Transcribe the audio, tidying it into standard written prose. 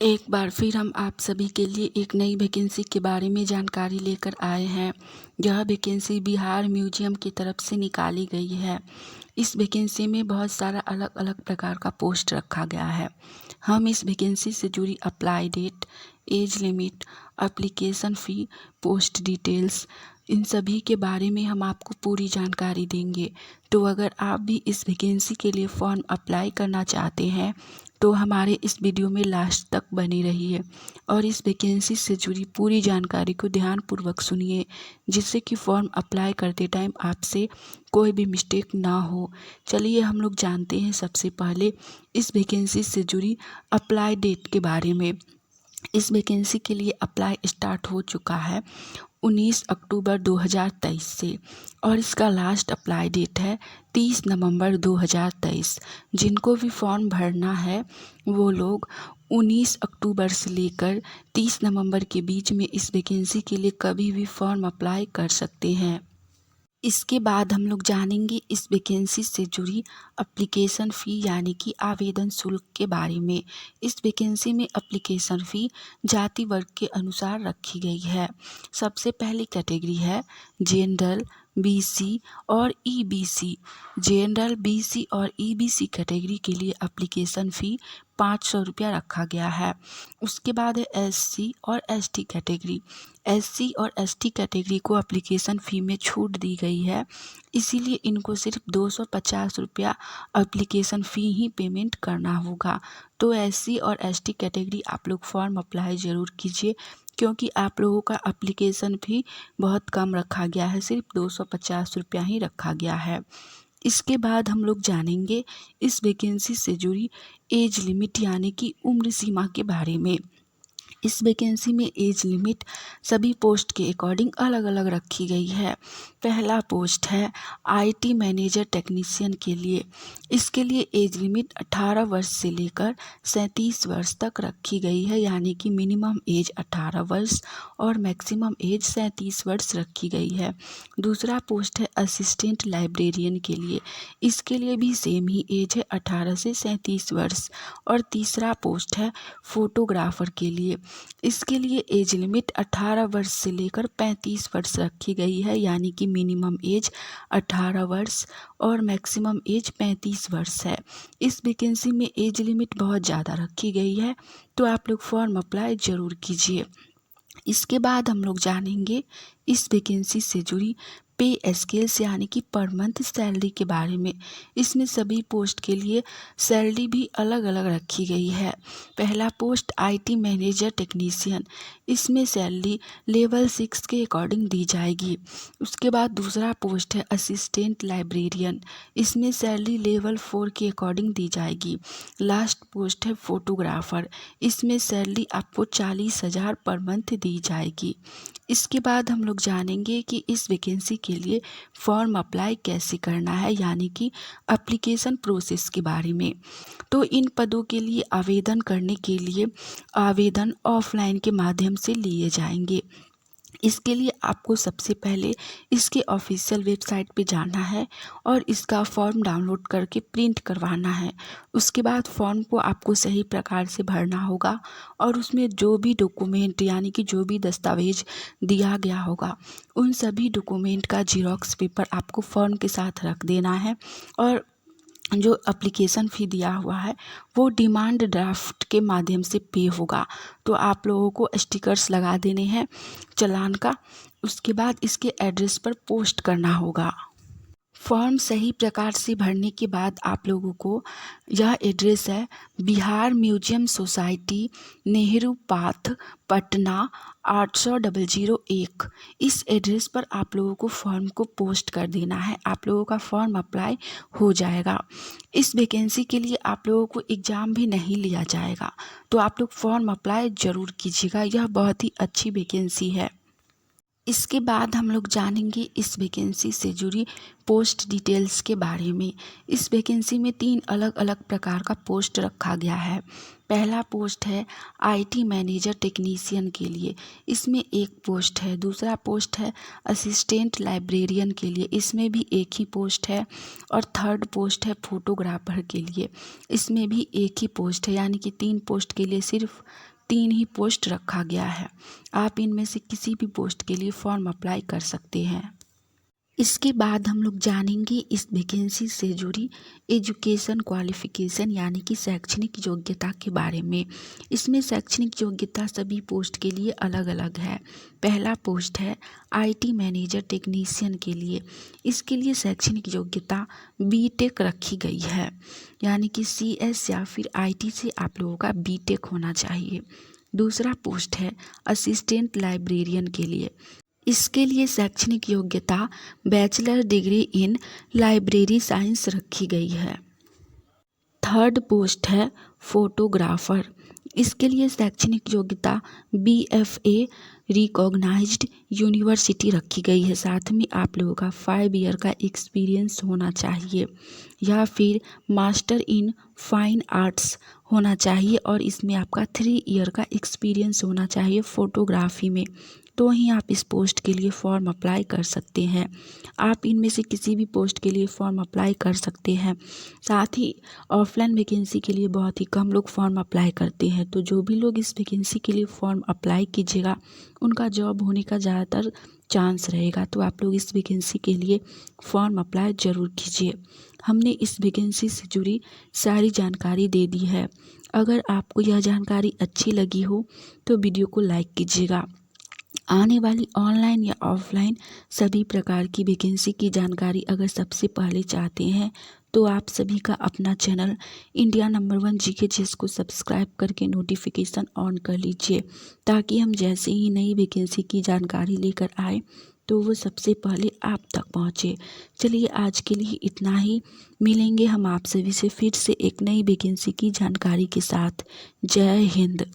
एक बार फिर हम आप सभी के लिए एक नई वैकेंसी के बारे में जानकारी लेकर आए हैं। यह वैकेंसी बिहार म्यूजियम की तरफ से निकाली गई है। इस वैकेंसी में बहुत सारा अलग अलग प्रकार का पोस्ट रखा गया है। हम इस वैकेंसी से जुड़ी apply date, age limit, application fee, post details, इन सभी के बारे में हम आपको पूरी जानकारी देंगे। तो अगर आप भी इस वैकेंसी के लिए फॉर्म अप्लाई करना चाहते हैं तो हमारे इस वीडियो में लास्ट तक बनी रहिए और इस वैकेंसी से जुड़ी पूरी जानकारी को ध्यानपूर्वक सुनिए, जिससे कि फॉर्म अप्लाई करते टाइम आपसे कोई भी मिस्टेक ना हो। चलिए हम लोग जानते हैं सबसे पहले इस वैकेंसी से जुड़ी अप्लाई डेट के बारे में। इस वैकेंसी के लिए अप्लाई स्टार्ट हो चुका है 19 अक्टूबर 2023 से और इसका लास्ट अप्लाई डेट है 30 नवंबर 2023। जिनको भी फॉर्म भरना है वो लोग 19 अक्टूबर से लेकर 30 नवंबर के बीच में इस वैकेंसी के लिए कभी भी फॉर्म अप्लाई कर सकते हैं। इसके बाद हम लोग जानेंगे इस वैकेंसी से जुड़ी एप्लीकेशन फ़ी यानी कि आवेदन शुल्क के बारे में। इस वैकेंसी में एप्लीकेशन फ़ी जाति वर्ग के अनुसार रखी गई है। सबसे पहली कैटेगरी है जनरल, बीसी और ईबीसी। जनरल, बीसी और ईबीसी कैटेगरी के लिए एप्लीकेशन फ़ी 500 रुपया रखा गया है। उसके बाद है एससी और एसटी कैटेगरी। एससी और एसटी कैटेगरी को एप्लीकेशन फ़ी में छूट दी गई है, इसीलिए इनको सिर्फ 250 रुपया एप्लीकेशन फ़ी ही पेमेंट करना होगा। तो एससी और एसटी कैटेगरी आप लोग फॉर्म अप्लाई ज़रूर कीजिए, क्योंकि आप लोगों का एप्लीकेशन फ़ी बहुत कम रखा गया है, सिर्फ 250 रुपया ही रखा गया है। इसके बाद हम लोग जानेंगे इस वैकेंसी से जुड़ी एज लिमिट यानी कि उम्र सीमा के बारे में। इस वैकेंसी में एज लिमिट सभी पोस्ट के अकॉर्डिंग अलग अलग रखी गई है। पहला पोस्ट है आईटी मैनेजर टेक्नीशियन के लिए। इसके लिए एज लिमिट 18 वर्ष से लेकर 37 वर्ष तक रखी गई है, यानी कि मिनिमम एज 18 वर्ष और मैक्सिमम एज 37 वर्ष रखी गई है। दूसरा पोस्ट है असिस्टेंट लाइब्रेरियन के लिए। इसके लिए भी सेम ही एज है 18 से 37 वर्ष। और तीसरा पोस्ट है फोटोग्राफर के लिए। इसके लिए एज लिमिट 18 वर्ष से लेकर 35 वर्ष रखी गई है, यानी कि मिनिमम एज 18 वर्ष और मैक्सिमम एज 35 वर्ष है। इस वैकेंसी में एज लिमिट बहुत ज़्यादा रखी गई है, तो आप लोग फॉर्म अप्लाई ज़रूर कीजिए। इसके बाद हम लोग जानेंगे इस वैकेंसी से जुड़ी पे स्केल्स यानी कि पर मंथ सैलरी के बारे में। इसमें सभी पोस्ट के लिए सैलरी भी अलग अलग रखी गई है। पहला पोस्ट आईटी मैनेजर टेक्नीशियन। इसमें सैलरी लेवल 6 के अकॉर्डिंग दी जाएगी। उसके बाद दूसरा पोस्ट है असिस्टेंट लाइब्रेरियन। इसमें सैलरी लेवल 4 के अकॉर्डिंग दी जाएगी। लास्ट पोस्ट है फोटोग्राफर। इसमें सैलरी आपको 40,000 पर मंथ दी जाएगी। इसके बाद हम लोग जानेंगे कि इस वैकेंसी के लिए फॉर्म अप्लाई कैसे करना है, यानी कि एप्लीकेशन प्रोसेस के बारे में। तो इन पदों के लिए आवेदन करने के लिए आवेदन ऑफलाइन के माध्यम से लिए जाएंगे। इसके लिए आपको सबसे पहले इसके ऑफिशियल वेबसाइट पे जाना है और इसका फॉर्म डाउनलोड करके प्रिंट करवाना है। उसके बाद फॉर्म को आपको सही प्रकार से भरना होगा और उसमें जो भी डॉक्यूमेंट यानी कि जो भी दस्तावेज दिया गया होगा उन सभी डॉक्यूमेंट का जीरोक्स पेपर आपको फॉर्म के साथ रख देना है। और जो एप्लीकेशन फ़ी दिया हुआ है वो डिमांड ड्राफ्ट के माध्यम से पे होगा। तो आप लोगों को स्टिकर्स लगा देने हैं चालान का। उसके बाद इसके एड्रेस पर पोस्ट करना होगा। फॉर्म सही प्रकार से भरने के बाद आप लोगों को यह एड्रेस है Bihar museum society, Nehru path, Patna 800-001। इस एड्रेस पर आप लोगों को फॉर्म को पोस्ट कर देना है। आप लोगों का फॉर्म अप्लाई हो जाएगा। इस वैकेंसी के लिए आप लोगों को एग्ज़ाम भी नहीं लिया जाएगा, तो आप लोग फॉर्म अप्लाई ज़रूर कीजिएगा। यह बहुत ही अच्छी वैकेंसी है। इसके बाद हम लोग जानेंगे इस वैकेंसी से जुड़ी पोस्ट डिटेल्स के बारे में। इस वैकेंसी में 3 अलग अलग प्रकार का पोस्ट रखा गया है। पहला पोस्ट है आईटी मैनेजर टेक्नीशियन के लिए, इसमें एक पोस्ट है। दूसरा पोस्ट है असिस्टेंट लाइब्रेरियन के लिए, इसमें भी एक ही पोस्ट है। और थर्ड पोस्ट है फोटोग्राफर के लिए, इसमें भी एक ही पोस्ट है। यानी कि 3 पोस्ट के लिए सिर्फ 3 ही पोस्ट रखा गया है। आप इनमें से किसी भी पोस्ट के लिए फॉर्म अप्लाई कर सकते हैं। इसके बाद हम लोग जानेंगे इस वैकेंसी से जुड़ी एजुकेशन क्वालिफिकेशन यानी कि शैक्षणिक योग्यता के बारे में। इसमें शैक्षणिक योग्यता सभी पोस्ट के लिए अलग अलग है। पहला पोस्ट है आईटी मैनेजर टेक्नीशियन के लिए, इसके लिए शैक्षणिक योग्यता बीटेक रखी गई है। यानी कि सीएस या फिर आईटी से आप लोगों का बीटेक होना चाहिए। दूसरा पोस्ट है असिस्टेंट लाइब्रेरियन के लिए, इसके लिए शैक्षणिक योग्यता bachelor degree in library science रखी गई है। थर्ड पोस्ट है फोटोग्राफर, इसके लिए शैक्षणिक योग्यता बीएफए रिकॉग्नाइज्ड यूनिवर्सिटी रखी गई है। साथ में आप लोगों का 5 ईयर का एक्सपीरियंस होना चाहिए या फिर मास्टर इन फाइन आर्ट्स होना चाहिए और इसमें आपका 3 ईयर का एक्सपीरियंस होना चाहिए फोटोग्राफी में, तो ही आप इस पोस्ट के लिए फॉर्म अप्लाई कर सकते हैं। आप इनमें से किसी भी पोस्ट के लिए फॉर्म अप्लाई कर सकते हैं। साथ ही ऑफलाइन वैकेंसी के लिए बहुत ही कम लोग फॉर्म अप्लाई करते हैं, तो जो भी लोग इस वैकेंसी के लिए फॉर्म अप्लाई कीजिएगा उनका जॉब होने का ज़्यादातर चांस रहेगा। तो आप लोग इस वैकेंसी के लिए फॉर्म अप्लाई ज़रूर कीजिए। हमने इस वैकेंसी से जुड़ी सारी जानकारी दे दी है। अगर आपको यह जानकारी अच्छी लगी हो तो वीडियो को लाइक कीजिएगा। आने वाली ऑनलाइन या ऑफलाइन सभी प्रकार की वैकेंसी की जानकारी अगर सबसे पहले चाहते हैं तो आप सभी का अपना चैनल इंडिया नंबर 1 GKGS को सब्सक्राइब करके नोटिफिकेशन ऑन कर लीजिए, ताकि हम जैसे ही नई वैकेंसी की जानकारी लेकर आए तो वो सबसे पहले आप तक पहुँचे। चलिए आज के लिए इतना ही, मिलेंगे हम आप सभी से फिर से एक नई वैकेंसी की जानकारी के साथ। जय हिंद।